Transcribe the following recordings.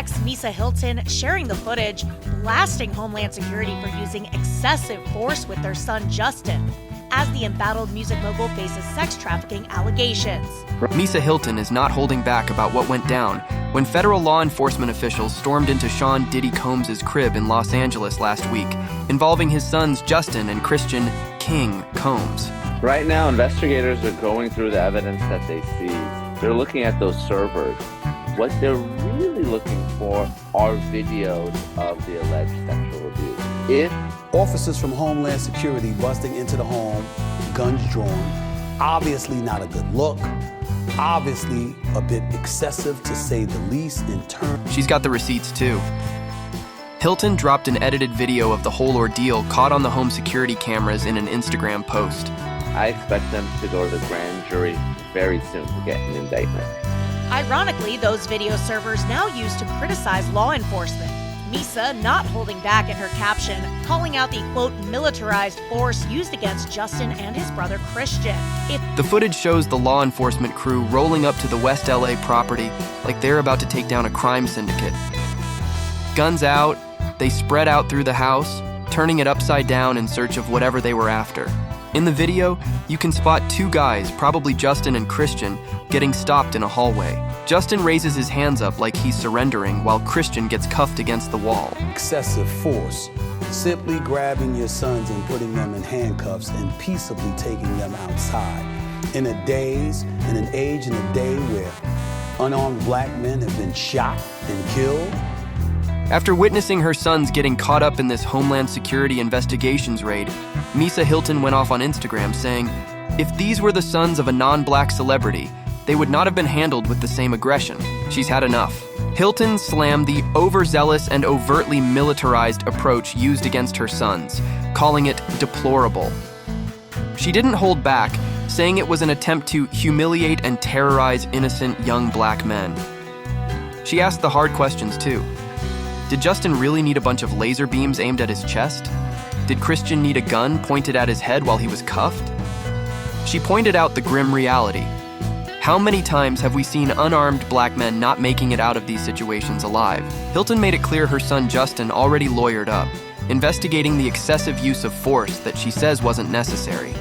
ex Misa Hilton sharing the footage, blasting Homeland Security for using excessive force with their son Justin, as the embattled music mogul faces sex trafficking allegations. Misa Hilton is not holding back about what went down when federal law enforcement officials stormed into Sean Diddy Combs' crib in Los Angeles last week, involving his sons Justin and Christian King Combs. Right now, investigators are going through the evidence that they see. They're looking at those servers. What they're really looking for are videos of the alleged sexual abuse. If officers from Homeland Security busting into the home, guns drawn, obviously not a good look, obviously a bit excessive to say the least in terms. She's got the receipts too. Hilton dropped an edited video of the whole ordeal caught on the home security cameras in an Instagram post. I expect them to go to the grand jury very soon to get an indictment. Ironically, those video servers now used to criticize law enforcement. Misa not holding back in her caption, calling out the, quote, militarized force used against Justin and his brother Christian. The footage shows the law enforcement crew rolling up to the West LA property like they're about to take down a crime syndicate. Guns out, they spread out through the house, turning it upside down in search of whatever they were after. In the video, you can spot two guys, probably Justin and Christian, getting stopped in a hallway. Justin raises his hands up like he's surrendering while Christian gets cuffed against the wall. Excessive force, simply grabbing your sons and putting them in handcuffs and peaceably taking them outside. In an age and a day where unarmed black men have been shot and killed. After witnessing her sons getting caught up in this Homeland Security investigations raid, Misa Hilton went off on Instagram saying, if these were the sons of a non-black celebrity, they would not have been handled with the same aggression. She's had enough. Hilton slammed the overzealous and overtly militarized approach used against her sons, calling it deplorable. She didn't hold back, saying it was an attempt to humiliate and terrorize innocent young black men. She asked the hard questions too. Did Justin really need a bunch of laser beams aimed at his chest? Did Christian need a gun pointed at his head while he was cuffed? She pointed out the grim reality. How many times have we seen unarmed black men not making it out of these situations alive? Hilton made it clear her son Justin already lawyered up, investigating the excessive use of force that she says wasn't necessary.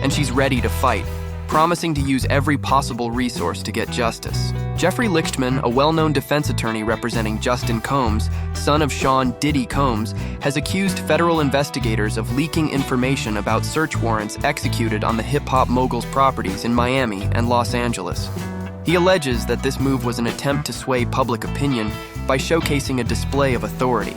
And she's ready to fight, promising to use every possible resource to get justice. Jeffrey Lichtman, a well-known defense attorney representing Justin Combs, son of Sean Diddy Combs, has accused federal investigators of leaking information about search warrants executed on the hip-hop mogul's properties in Miami and Los Angeles. He alleges that this move was an attempt to sway public opinion by showcasing a display of authority.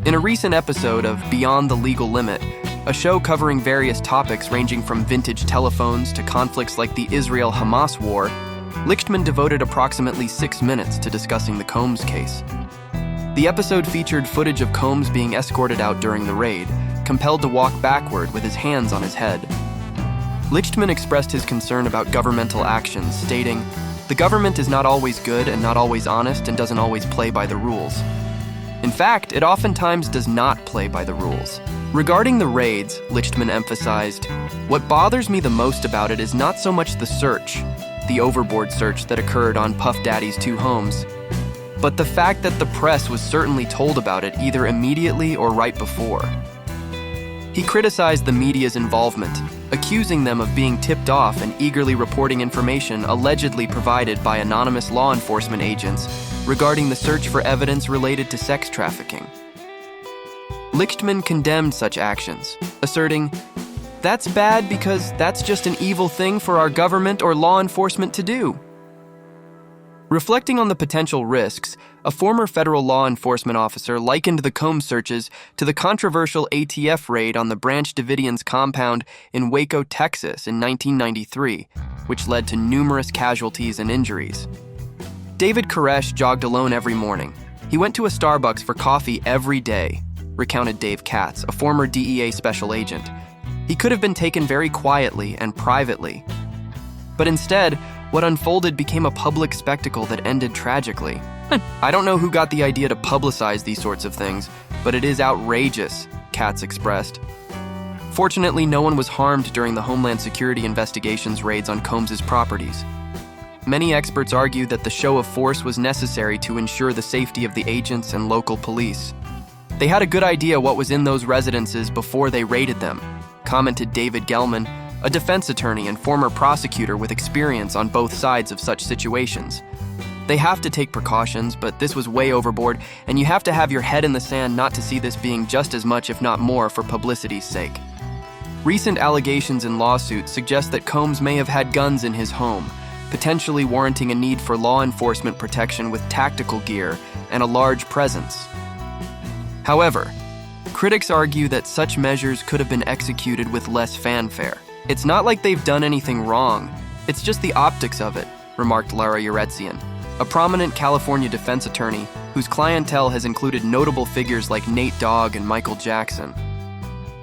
In a recent episode of Beyond the Legal Limit, a show covering various topics ranging from vintage telephones to conflicts like the Israel-Hamas war, Lichtman devoted approximately 6 minutes to discussing the Combs case. The episode featured footage of Combs being escorted out during the raid, compelled to walk backward with his hands on his head. Lichtman expressed his concern about governmental actions, stating, "The government is not always good and not always honest and doesn't always play by the rules. In fact, it oftentimes does not play by the rules." Regarding the raids, Lichtman emphasized, "What bothers me the most about it is not so much the search, the overboard search that occurred on Puff Daddy's 2 homes, but the fact that the press was certainly told about it either immediately or right before." He criticized the media's involvement, accusing them of being tipped off and eagerly reporting information allegedly provided by anonymous law enforcement agents regarding the search for evidence related to sex trafficking. Lichtman condemned such actions, asserting, "That's bad because that's just an evil thing for our government or law enforcement to do." Reflecting on the potential risks, a former federal law enforcement officer likened the Combs searches to the controversial ATF raid on the Branch Davidians compound in Waco, Texas in 1993, which led to numerous casualties and injuries. David Koresh jogged alone every morning. He went to a Starbucks for coffee every day, recounted Dave Katz, a former DEA special agent. He could have been taken very quietly and privately. But instead, what unfolded became a public spectacle that ended tragically. I don't know who got the idea to publicize these sorts of things, but it is outrageous, Katz expressed. Fortunately, no one was harmed during the Homeland Security investigations raids on Combs' properties. Many experts argue that the show of force was necessary to ensure the safety of the agents and local police. They had a good idea what was in those residences before they raided them, commented David Gelman, a defense attorney and former prosecutor with experience on both sides of such situations. They have to take precautions, but this was way overboard, and you have to have your head in the sand not to see this being just as much, if not more, for publicity's sake. Recent allegations and lawsuits suggest that Combs may have had guns in his home, potentially warranting a need for law enforcement protection with tactical gear and a large presence. However, critics argue that such measures could have been executed with less fanfare. It's not like they've done anything wrong, it's just the optics of it, remarked Lara Uretzian, a prominent California defense attorney whose clientele has included notable figures like Nate Dogg and Michael Jackson.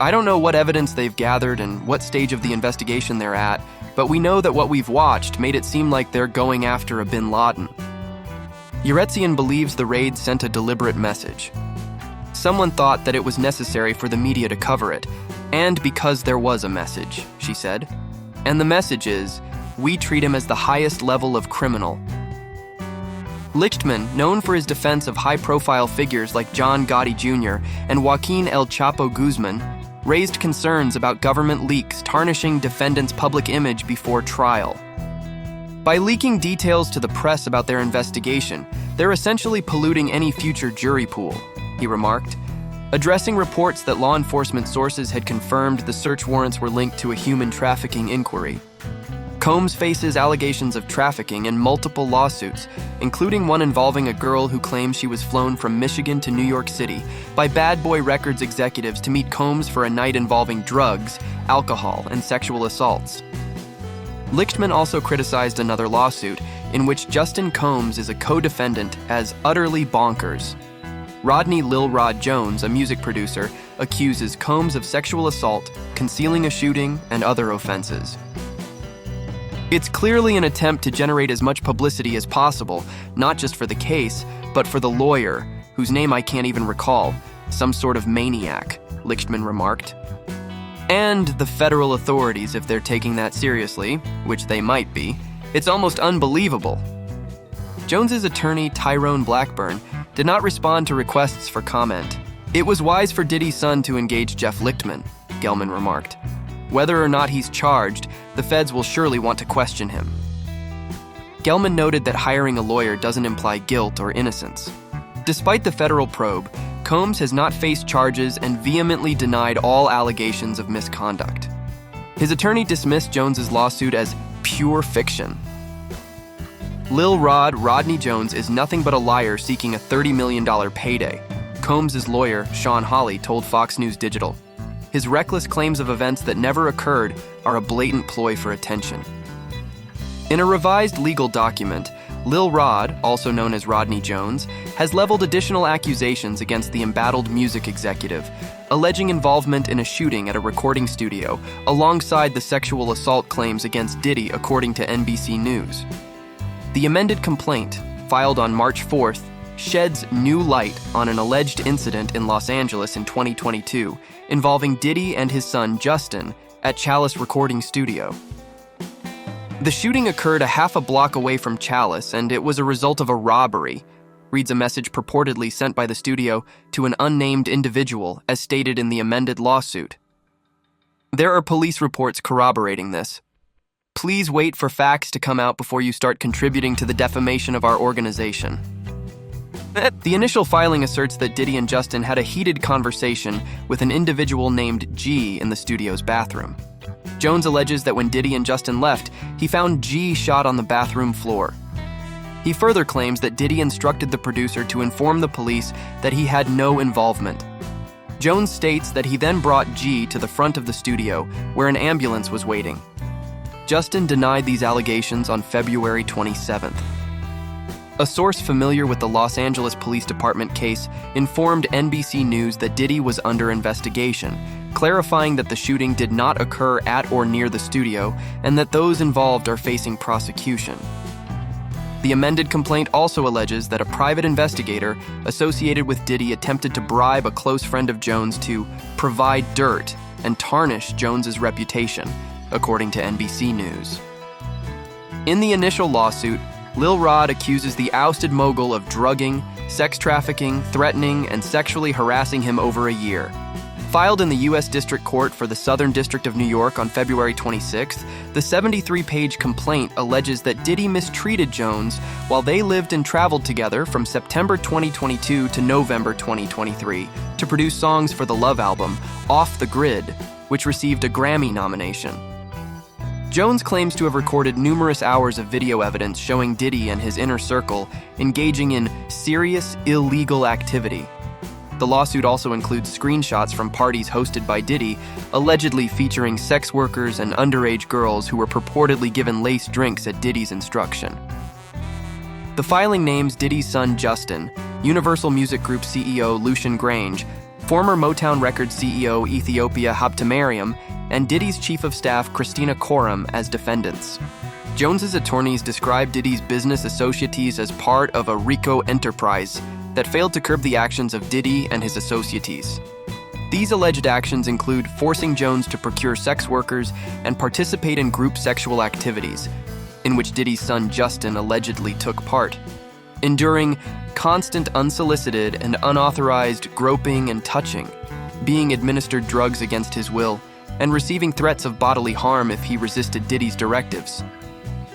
I don't know what evidence they've gathered and what stage of the investigation they're at, but we know that what we've watched made it seem like they're going after a bin Laden. Uretzian believes the raid sent a deliberate message. Someone thought that it was necessary for the media to cover it, and because there was a message, she said. And the message is, we treat him as the highest level of criminal. Lichtman, known for his defense of high-profile figures like John Gotti Jr. and Joaquin El Chapo Guzman, raised concerns about government leaks tarnishing defendants' public image before trial. By leaking details to the press about their investigation, they're essentially polluting any future jury pool, he remarked, addressing reports that law enforcement sources had confirmed the search warrants were linked to a human trafficking inquiry. Combs faces allegations of trafficking in multiple lawsuits, including one involving a girl who claims she was flown from Michigan to New York City by Bad Boy Records executives to meet Combs for a night involving drugs, alcohol, and sexual assaults. Lichtman also criticized another lawsuit in which Justin Combs is a co-defendant as utterly bonkers. Rodney Lil Rod Jones, a music producer, accuses Combs of sexual assault, concealing a shooting, and other offenses. It's clearly an attempt to generate as much publicity as possible, not just for the case, but for the lawyer, whose name I can't even recall, some sort of maniac, Lichtman remarked. And the federal authorities, if they're taking that seriously, which they might be. It's almost unbelievable. Jones's attorney, Tyrone Blackburn, did not respond to requests for comment. It was wise for Diddy's son to engage Jeff Lichtman, Gelman remarked. Whether or not he's charged, the feds will surely want to question him. Gelman noted that hiring a lawyer doesn't imply guilt or innocence. Despite the federal probe, Combs has not faced charges and vehemently denied all allegations of misconduct. His attorney dismissed Jones's lawsuit as pure fiction. Lil Rod Rodney Jones is nothing but a liar seeking a $30 million payday, Combs' lawyer, Sean Hawley, told Fox News Digital. His reckless claims of events that never occurred are a blatant ploy for attention. In a revised legal document, Lil Rod, also known as Rodney Jones, has leveled additional accusations against the embattled music executive, alleging involvement in a shooting at a recording studio, alongside the sexual assault claims against Diddy, according to NBC News. The amended complaint, filed on March 4th, sheds new light on an alleged incident in Los Angeles in 2022 involving Diddy and his son Justin at Chalice Recording Studio. The shooting occurred a half a block away from Chalice, and it was a result of a robbery, reads a message purportedly sent by the studio to an unnamed individual, as stated in the amended lawsuit. There are police reports corroborating this. Please wait for facts to come out before you start contributing to the defamation of our organization. The initial filing asserts that Diddy and Justin had a heated conversation with an individual named G in the studio's bathroom. Jones alleges that when Diddy and Justin left, he found G shot on the bathroom floor. He further claims that Diddy instructed the producer to inform the police that he had no involvement. Jones states that he then brought G to the front of the studio, where an ambulance was waiting. Justin denied these allegations on February 27th. A source familiar with the Los Angeles Police Department case informed NBC News that Diddy was under investigation, clarifying that the shooting did not occur at or near the studio and that those involved are facing prosecution. The amended complaint also alleges that a private investigator associated with Diddy attempted to bribe a close friend of Jones to provide dirt and tarnish Jones's reputation, according to NBC News. In the initial lawsuit, Lil Rod accuses the ousted mogul of drugging, sex trafficking, threatening, and sexually harassing him over a year. Filed in the U.S. District Court for the Southern District of New York on February 26th, the 73-page complaint alleges that Diddy mistreated Jones while they lived and traveled together from September 2022 to November 2023 to produce songs for the Love album, Off the Grid, which received a Grammy nomination. Jones claims to have recorded numerous hours of video evidence showing Diddy and his inner circle engaging in serious, illegal activity. The lawsuit also includes screenshots from parties hosted by Diddy, allegedly featuring sex workers and underage girls who were purportedly given laced drinks at Diddy's instruction. The filing names Diddy's son Justin, Universal Music Group CEO Lucian Grange, former Motown Records CEO Ethiopia Habtemariam, and Diddy's chief of staff Christina Koram as defendants. Jones's attorneys described Diddy's business associates as part of a RICO enterprise that failed to curb the actions of Diddy and his associates. These alleged actions include forcing Jones to procure sex workers and participate in group sexual activities, in which Diddy's son Justin allegedly took part, enduring constant unsolicited and unauthorized groping and touching, being administered drugs against his will, and receiving threats of bodily harm if he resisted Diddy's directives.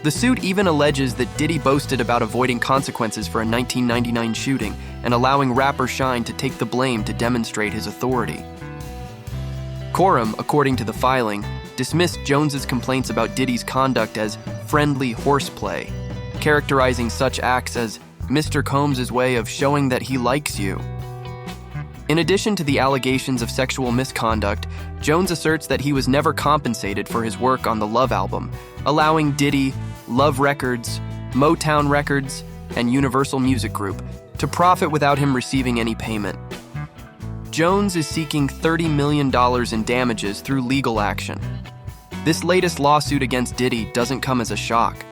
The suit even alleges that Diddy boasted about avoiding consequences for a 1999 shooting and allowing rapper Shine to take the blame to demonstrate his authority. Koram, according to the filing, dismissed Jones's complaints about Diddy's conduct as friendly horseplay, characterizing such acts as Mr. Combs' way of showing that he likes you. In addition to the allegations of sexual misconduct, Jones asserts that he was never compensated for his work on the Love album, allowing Diddy, Love Records, Motown Records, and Universal Music Group to profit without him receiving any payment. Jones is seeking $30 million in damages through legal action. This latest lawsuit against Diddy doesn't come as a shock.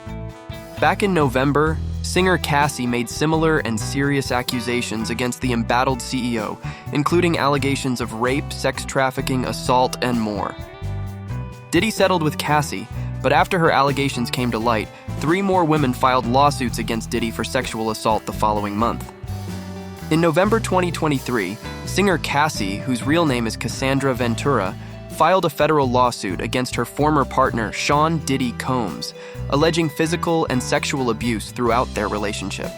Back in November, singer Cassie made similar and serious accusations against the embattled CEO, including allegations of rape, sex trafficking, assault, and more. Diddy settled with Cassie, but after her allegations came to light, 3 more women filed lawsuits against Diddy for sexual assault the following month. In November 2023, singer Cassie, whose real name is Cassandra Ventura, filed a federal lawsuit against her former partner, Sean Diddy Combs, alleging physical and sexual abuse throughout their relationship.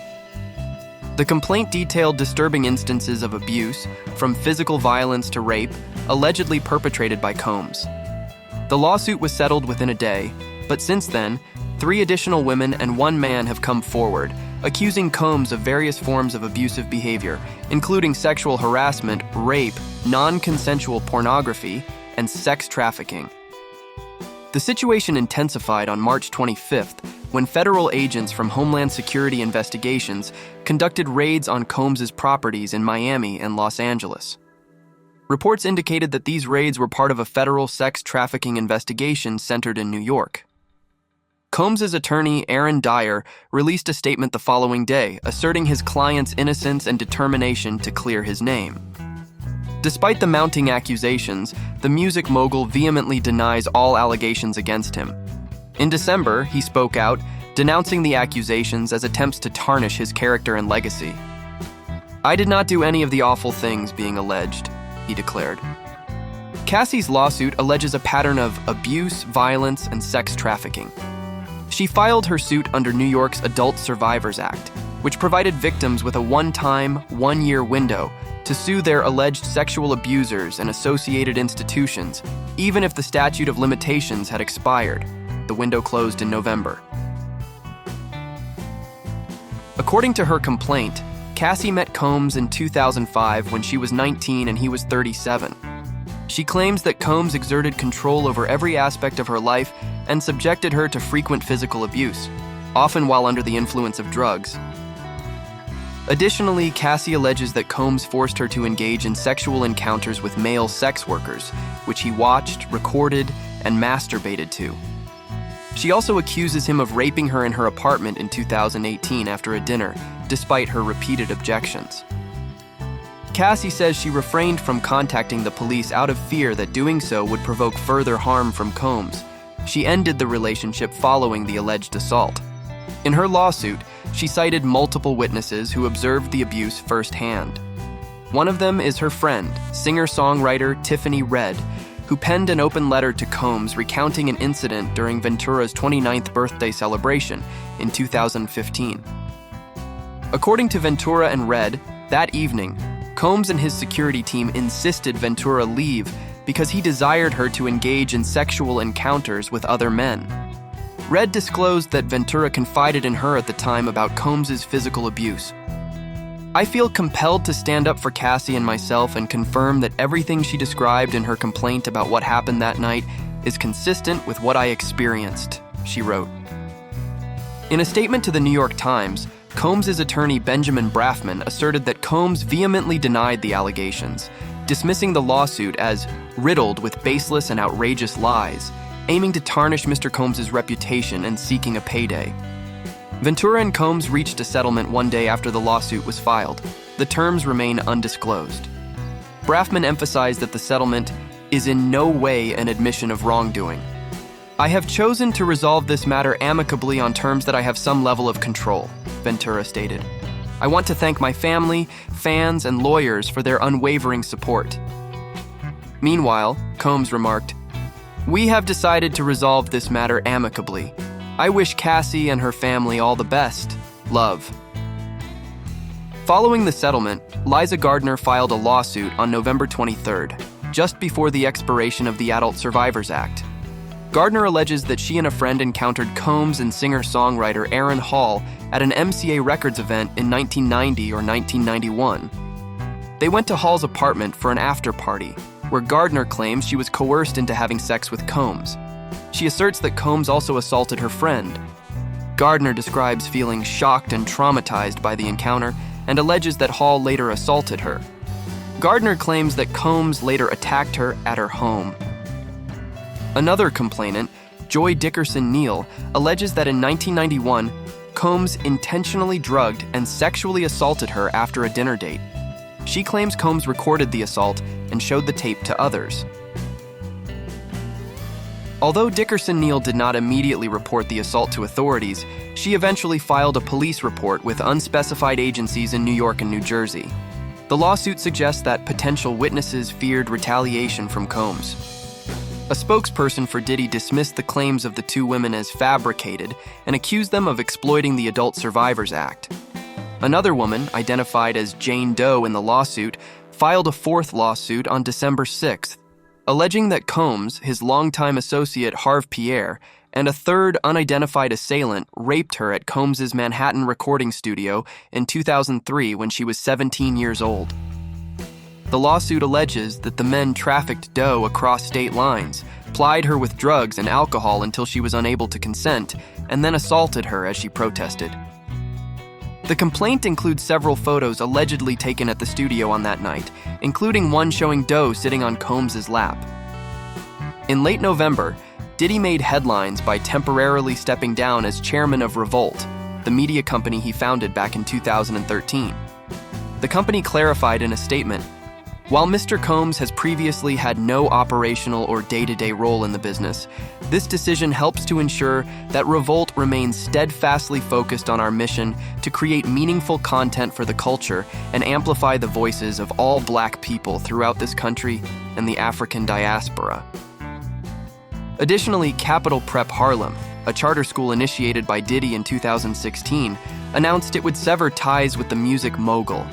The complaint detailed disturbing instances of abuse, from physical violence to rape, allegedly perpetrated by Combs. The lawsuit was settled within a day, but since then, 3 additional women and 1 man have come forward, accusing Combs of various forms of abusive behavior, including sexual harassment, rape, non-consensual pornography, and sex trafficking. The situation intensified on March 25th when federal agents from Homeland Security Investigations conducted raids on Combs' properties in Miami and Los Angeles. Reports indicated that these raids were part of a federal sex trafficking investigation centered in New York. Combs' attorney, Aaron Dyer, released a statement the following day, asserting his client's innocence and determination to clear his name. Despite the mounting accusations, the music mogul vehemently denies all allegations against him. In December, he spoke out, denouncing the accusations as attempts to tarnish his character and legacy. "I did not do any of the awful things being alleged," he declared. Cassie's lawsuit alleges a pattern of abuse, violence, and sex trafficking. She filed her suit under New York's Adult Survivors Act, which provided victims with a one-time, 1-year window to sue their alleged sexual abusers and associated institutions, even if the statute of limitations had expired. The window closed in November. According to her complaint, Cassie met Combs in 2005 when she was 19 and he was 37. She claims that Combs exerted control over every aspect of her life and subjected her to frequent physical abuse, often while under the influence of drugs. Additionally, Cassie alleges that Combs forced her to engage in sexual encounters with male sex workers, which he watched, recorded, and masturbated to. She also accuses him of raping her in her apartment in 2018 after a dinner, despite her repeated objections. Cassie says she refrained from contacting the police out of fear that doing so would provoke further harm from Combs, She ended the relationship following the alleged assault. In her lawsuit, she cited multiple witnesses who observed the abuse firsthand. One of them is her friend, singer-songwriter Tiffany Red, who penned an open letter to Combs recounting an incident during Ventura's 29th birthday celebration in 2015. According to Ventura and Red, that evening, Combs and his security team insisted Ventura leave because he desired her to engage in sexual encounters with other men. Red disclosed that Ventura confided in her at the time about Combs' physical abuse. I feel compelled to stand up for Cassie and myself and confirm that everything she described in her complaint about what happened that night is consistent with what I experienced, she wrote. In a statement to the New York Times, Combs' attorney Benjamin Braffman asserted that Combs vehemently denied the allegations, dismissing the lawsuit as riddled with baseless and outrageous lies, aiming to tarnish Mr. Combs' reputation and seeking a payday. Ventura and Combs reached a settlement one day after the lawsuit was filed. The terms remain undisclosed. Braffman emphasized that the settlement is in no way an admission of wrongdoing. I have chosen to resolve this matter amicably on terms that I have some level of control, Ventura stated. I want to thank my family, fans, and lawyers for their unwavering support. Meanwhile, Combs remarked, "We have decided to resolve this matter amicably. I wish Cassie and her family all the best. Love." Following the settlement, Liza Gardner filed a lawsuit on November 23rd, just before the expiration of the Adult Survivors Act. Gardner alleges that she and a friend encountered Combs and singer-songwriter Aaron Hall at an MCA Records event in 1990 or 1991. They went to Hall's apartment for an after-party, where Gardner claims she was coerced into having sex with Combs. She asserts that Combs also assaulted her friend. Gardner describes feeling shocked and traumatized by the encounter and alleges that Hall later assaulted her. Gardner claims that Combs later attacked her at her home. Another complainant, Joy Dickerson Neal, alleges that in 1991, Combs intentionally drugged and sexually assaulted her after a dinner date. She claims Combs recorded the assault and showed the tape to others. Although Dickerson Neal did not immediately report the assault to authorities, she eventually filed a police report with unspecified agencies in New York and New Jersey. The lawsuit suggests that potential witnesses feared retaliation from Combs. A spokesperson for Diddy dismissed the claims of the two women as fabricated and accused them of exploiting the Adult Survivors Act. Another woman, identified as Jane Doe in the lawsuit, filed a fourth lawsuit on December 6th, alleging that Combs, his longtime associate Harve Pierre, and a third unidentified assailant raped her at Combs' Manhattan recording studio in 2003 when she was 17 years old. The lawsuit alleges that the men trafficked Doe across state lines, plied her with drugs and alcohol until she was unable to consent, and then assaulted her as she protested. The complaint includes several photos allegedly taken at the studio on that night, including one showing Doe sitting on Combs' lap. In late November, Diddy made headlines by temporarily stepping down as chairman of Revolt, the media company he founded back in 2013. The company clarified in a statement, "While Mr. Combs has previously had no operational or day-to-day role in the business, this decision helps to ensure that Revolt remains steadfastly focused on our mission to create meaningful content for the culture and amplify the voices of all Black people throughout this country and the African diaspora." Additionally, Capital Prep Harlem, a charter school initiated by Diddy in 2016, announced it would sever ties with the music mogul.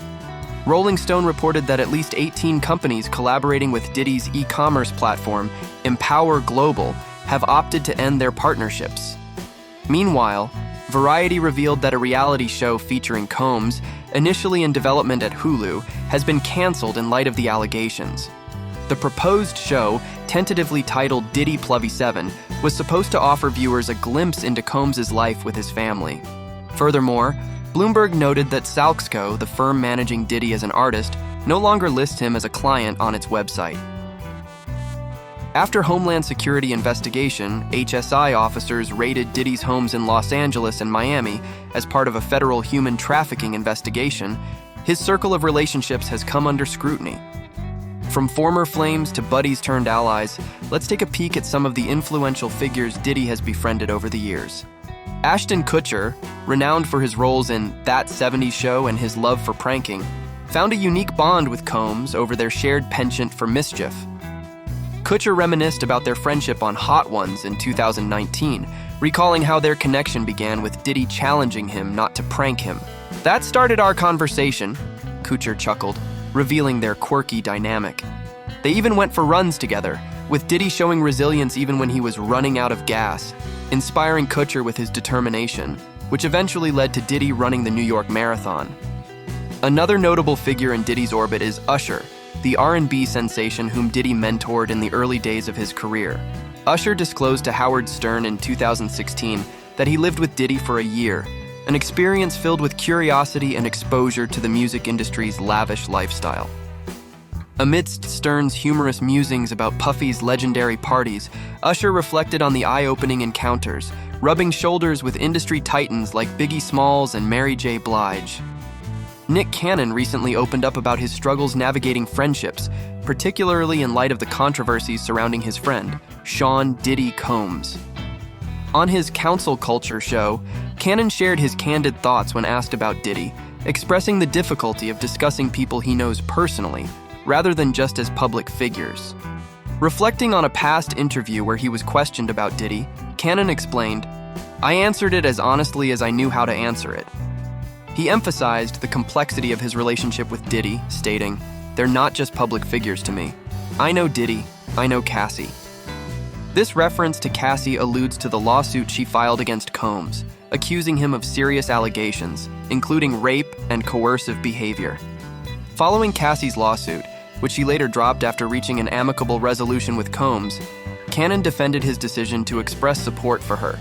Rolling Stone reported that at least 18 companies collaborating with Diddy's e-commerce platform, Empower Global, have opted to end their partnerships. Meanwhile, Variety revealed that a reality show featuring Combs, initially in development at Hulu, has been canceled in light of the allegations. The proposed show, tentatively titled Diddy Plovy 7, was supposed to offer viewers a glimpse into Combs' life with his family. Furthermore, Bloomberg noted that Salksco, the firm managing Diddy as an artist, no longer lists him as a client on its website. After Homeland Security investigation, HSI officers raided Diddy's homes in Los Angeles and Miami as part of a federal human trafficking investigation. His circle of relationships has come under scrutiny. From former flames to buddies turned allies, let's take a peek at some of the influential figures Diddy has befriended over the years. Ashton Kutcher, renowned for his roles in That 70s Show and his love for pranking, found a unique bond with Combs over their shared penchant for mischief. Kutcher reminisced about their friendship on Hot Ones in 2019, recalling how their connection began with Diddy challenging him not to prank him. "That started our conversation," Kutcher chuckled, revealing their quirky dynamic. They even went for runs together, with Diddy showing resilience even when he was running out of gas, inspiring Kutcher with his determination, which eventually led to Diddy running the New York Marathon. Another notable figure in Diddy's orbit is Usher, the R&B sensation whom Diddy mentored in the early days of his career. Usher disclosed to Howard Stern in 2016 that he lived with Diddy for a year, an experience filled with curiosity and exposure to the music industry's lavish lifestyle. Amidst Stern's humorous musings about Puffy's legendary parties, Usher reflected on the eye-opening encounters, rubbing shoulders with industry titans like Biggie Smalls and Mary J. Blige. Nick Cannon recently opened up about his struggles navigating friendships, particularly in light of the controversies surrounding his friend, Sean Diddy Combs. On his Council Culture show, Cannon shared his candid thoughts when asked about Diddy, expressing the difficulty of discussing people he knows personally, rather than just as public figures. Reflecting on a past interview where he was questioned about Diddy, Cannon explained, "I answered it as honestly as I knew how to answer it." He emphasized the complexity of his relationship with Diddy, stating, "They're not just public figures to me. I know Diddy, I know Cassie." This reference to Cassie alludes to the lawsuit she filed against Combs, accusing him of serious allegations, including rape and coercive behavior. Following Cassie's lawsuit, which he later dropped after reaching an amicable resolution with Combs, Cannon defended his decision to express support for her.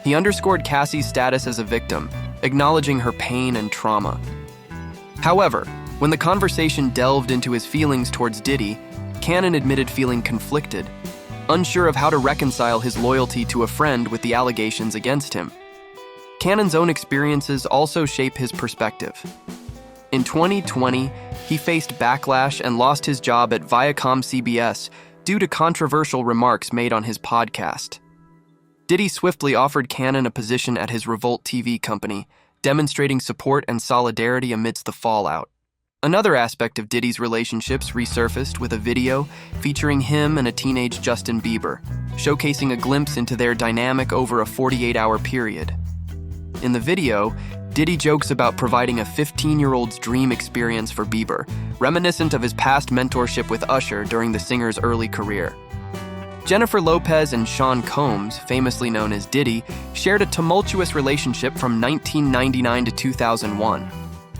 He underscored Cassie's status as a victim, acknowledging her pain and trauma. However, when the conversation delved into his feelings towards Diddy, Cannon admitted feeling conflicted, unsure of how to reconcile his loyalty to a friend with the allegations against him. Cannon's own experiences also shape his perspective. In 2020, he faced backlash and lost his job at Viacom CBS due to controversial remarks made on his podcast. Diddy swiftly offered Cannon a position at his Revolt TV company, demonstrating support and solidarity amidst the fallout. Another aspect of Diddy's relationships resurfaced with a video featuring him and a teenage Justin Bieber, showcasing a glimpse into their dynamic over a 48-hour period. In the video, Diddy jokes about providing a 15-year-old's dream experience for Bieber, reminiscent of his past mentorship with Usher during the singer's early career. Jennifer Lopez and Sean Combs, famously known as Diddy, shared a tumultuous relationship from 1999 to 2001,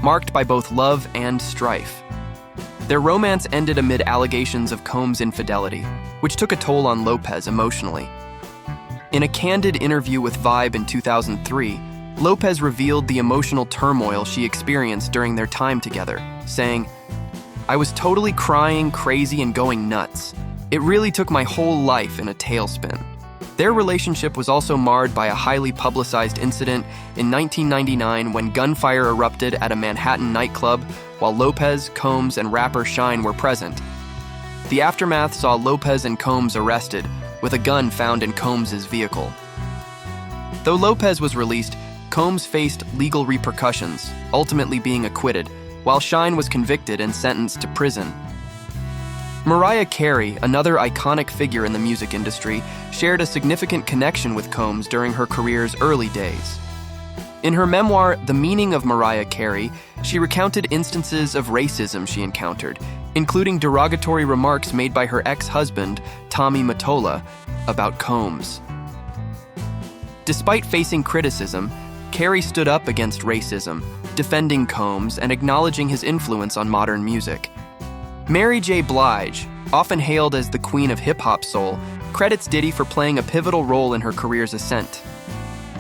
marked by both love and strife. Their romance ended amid allegations of Combs' infidelity, which took a toll on Lopez emotionally. In a candid interview with Vibe in 2003, Lopez revealed the emotional turmoil she experienced during their time together, saying, "I was totally crying, crazy, and going nuts. It really took my whole life in a tailspin." Their relationship was also marred by a highly publicized incident in 1999 when gunfire erupted at a Manhattan nightclub while Lopez, Combs, and rapper Shine were present. The aftermath saw Lopez and Combs arrested, with a gun found in Combs' vehicle. Though Lopez was released, Combs faced legal repercussions, ultimately being acquitted, while Shine was convicted and sentenced to prison. Mariah Carey, another iconic figure in the music industry, shared a significant connection with Combs during her career's early days. In her memoir, The Meaning of Mariah Carey, she recounted instances of racism she encountered, including derogatory remarks made by her ex-husband, Tommy Mottola, about Combs. Despite facing criticism, Carey stood up against racism, defending Combs and acknowledging his influence on modern music. Mary J. Blige, often hailed as the queen of hip-hop soul, credits Diddy for playing a pivotal role in her career's ascent.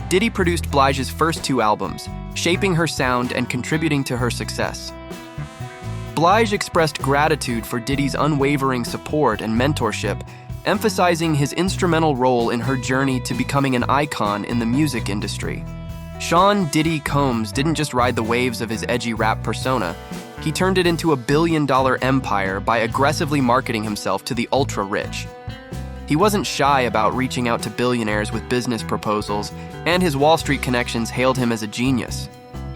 Diddy produced Blige's first 2 albums, shaping her sound and contributing to her success. Blige expressed gratitude for Diddy's unwavering support and mentorship, emphasizing his instrumental role in her journey to becoming an icon in the music industry. Sean Diddy Combs didn't just ride the waves of his edgy rap persona, he turned it into a billion-dollar empire by aggressively marketing himself to the ultra-rich. He wasn't shy about reaching out to billionaires with business proposals, and his Wall Street connections hailed him as a genius.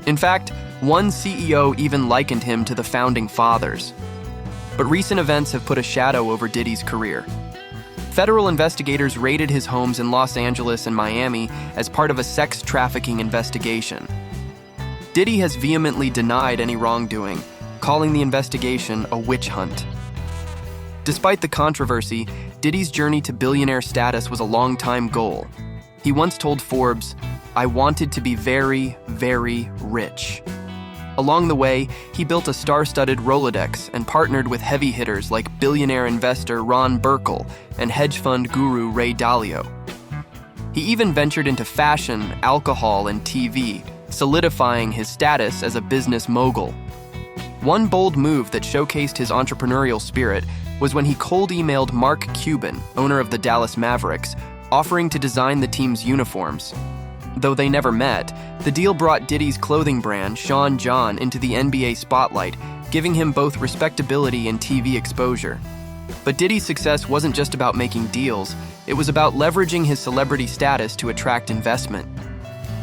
In fact, one CEO even likened him to the founding fathers. But recent events have put a shadow over Diddy's career. Federal investigators raided his homes in Los Angeles and Miami as part of a sex trafficking investigation. Diddy has vehemently denied any wrongdoing, calling the investigation a witch hunt. Despite the controversy, Diddy's journey to billionaire status was a long-time goal. He once told Forbes, "I wanted to be very, very rich." Along the way, he built a star-studded Rolodex and partnered with heavy hitters like billionaire investor Ron Burkle and hedge fund guru Ray Dalio. He even ventured into fashion, alcohol, and TV, solidifying his status as a business mogul. One bold move that showcased his entrepreneurial spirit was when he cold-emailed Mark Cuban, owner of the Dallas Mavericks, offering to design the team's uniforms. Though they never met, the deal brought Diddy's clothing brand, Sean John, into the NBA spotlight, giving him both respectability and TV exposure. But Diddy's success wasn't just about making deals, it was about leveraging his celebrity status to attract investment.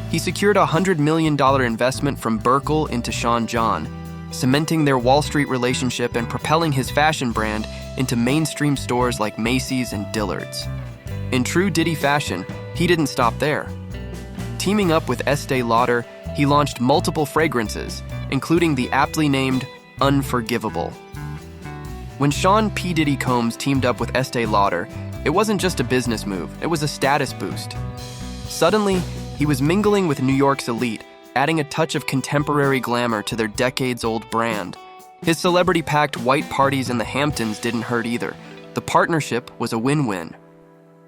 He secured a $100 million investment from Burkle into Sean John, cementing their Wall Street relationship and propelling his fashion brand into mainstream stores like Macy's and Dillard's. In true Diddy fashion, he didn't stop there. Teaming up with Estee Lauder, he launched multiple fragrances, including the aptly named Unforgivable. When Sean P. Diddy Combs teamed up with Estee Lauder, it wasn't just a business move, it was a status boost. Suddenly, he was mingling with New York's elite, adding a touch of contemporary glamour to their decades-old brand. His celebrity-packed white parties in the Hamptons didn't hurt either. The partnership was a win-win.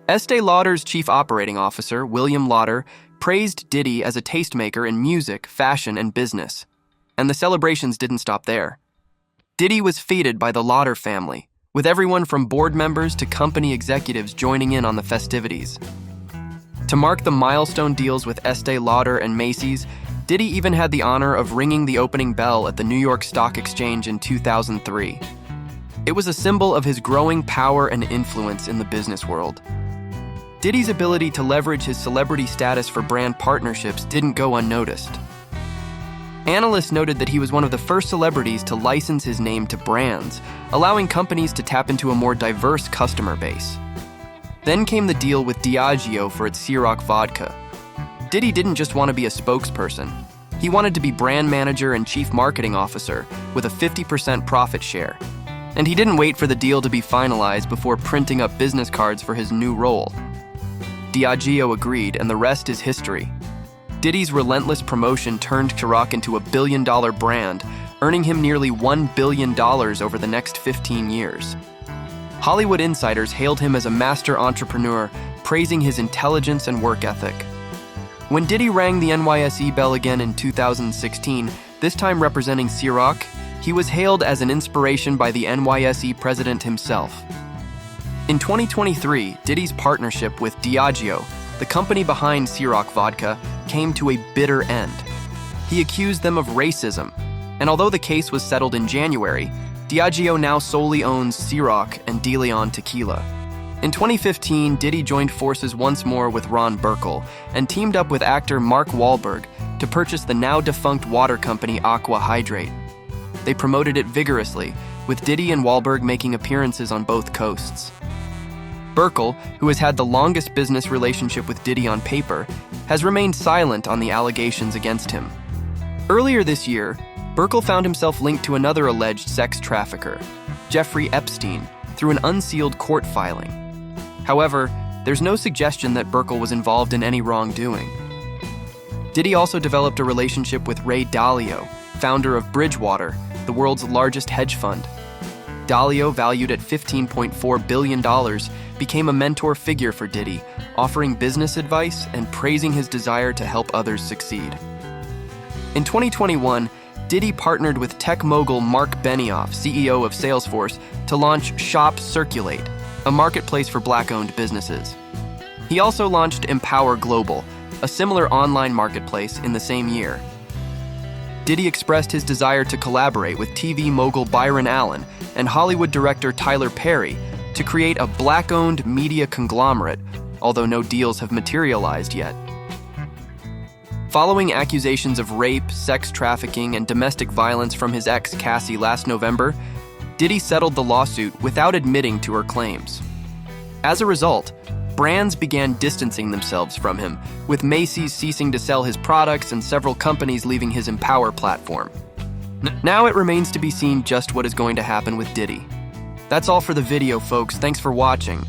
Estee Lauder's chief operating officer, William Lauder, praised Diddy as a tastemaker in music, fashion, and business. And the celebrations didn't stop there. Diddy was feted by the Lauder family, with everyone from board members to company executives joining in on the festivities. To mark the milestone deals with Estee Lauder and Macy's, Diddy even had the honor of ringing the opening bell at the New York Stock Exchange in 2003. It was a symbol of his growing power and influence in the business world. Diddy's ability to leverage his celebrity status for brand partnerships didn't go unnoticed. Analysts noted that he was one of the first celebrities to license his name to brands, allowing companies to tap into a more diverse customer base. Then came the deal with Diageo for its Ciroc vodka. Diddy didn't just want to be a spokesperson. He wanted to be brand manager and chief marketing officer with a 50% profit share. And he didn't wait for the deal to be finalized before printing up business cards for his new role. Diageo agreed, and the rest is history. Diddy's relentless promotion turned Ciroc into a billion-dollar brand, earning him nearly $1 billion over the next 15 years. Hollywood insiders hailed him as a master entrepreneur, praising his intelligence and work ethic. When Diddy rang the NYSE bell again in 2016, this time representing Ciroc, he was hailed as an inspiration by the NYSE president himself. In 2023, Diddy's partnership with Diageo, the company behind Ciroc vodka, came to a bitter end. He accused them of racism, and although the case was settled in January, Diageo now solely owns Ciroc and De Leon tequila. In 2015, Diddy joined forces once more with Ron Burkle and teamed up with actor Mark Wahlberg to purchase the now-defunct water company Aqua Hydrate. They promoted it vigorously, with Diddy and Wahlberg making appearances on both coasts. Burkle, who has had the longest business relationship with Diddy on paper, has remained silent on the allegations against him. Earlier this year, Burkle found himself linked to another alleged sex trafficker, Jeffrey Epstein, through an unsealed court filing. However, there's no suggestion that Burkle was involved in any wrongdoing. Diddy also developed a relationship with Ray Dalio, founder of Bridgewater, the world's largest hedge fund. Dalio, valued at $15.4 billion, became a mentor figure for Diddy, offering business advice and praising his desire to help others succeed. In 2021, Diddy partnered with tech mogul Mark Benioff, CEO of Salesforce, to launch Shop Circulate, a marketplace for Black-owned businesses. He also launched Empower Global, a similar online marketplace, in the same year. Diddy expressed his desire to collaborate with TV mogul Byron Allen and Hollywood director Tyler Perry to create a black-owned media conglomerate, although no deals have materialized yet. Following accusations of rape, sex trafficking, and domestic violence from his ex Cassie last November, Diddy settled the lawsuit without admitting to her claims. As a result, brands began distancing themselves from him, with Macy's ceasing to sell his products and several companies leaving his Empower platform. Now it remains to be seen just what is going to happen with Diddy. That's all for the video, folks. Thanks for watching.